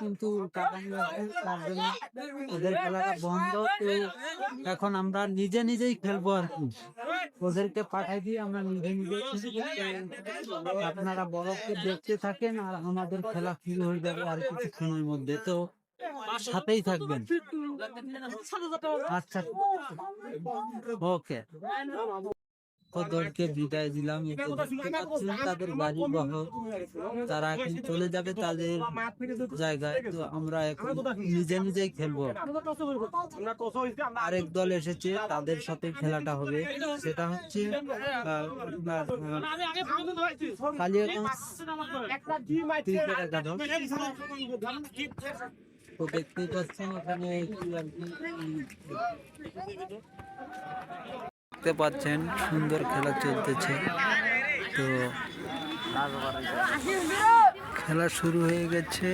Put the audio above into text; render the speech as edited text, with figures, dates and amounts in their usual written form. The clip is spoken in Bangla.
কিন্তু ওদের খেলাটা বন্ধ। এখন আমরা নিজেই খেলবো আর কি, ওদেরকে পাঠাই দিয়ে আমরা নিজে আপনারা বরফকে দেখতে থাকেন আর আমাদের খেলা শুরু হয়ে যাবে আর কিছুক্ষণের মধ্যে, তো সাথেই থাকবেন। আচ্ছা, ওকে। ওদেরকে বিদায় দিলাম। তাদের গাড়ি বহর তারা এখন চলে যাবে তাদের জায়গায়, তো আমরা এখন নিজেই খেলবো। আরেক দল এসেছে, তাদের সাথে খেলাটা হবে, সেটা হচ্ছে তো দেখতেই পাচ্ছেন ওখানে দেখতে পাচ্ছেন সুন্দর খেলা চলতেছে। তো খেলা শুরু হয়ে গেছে।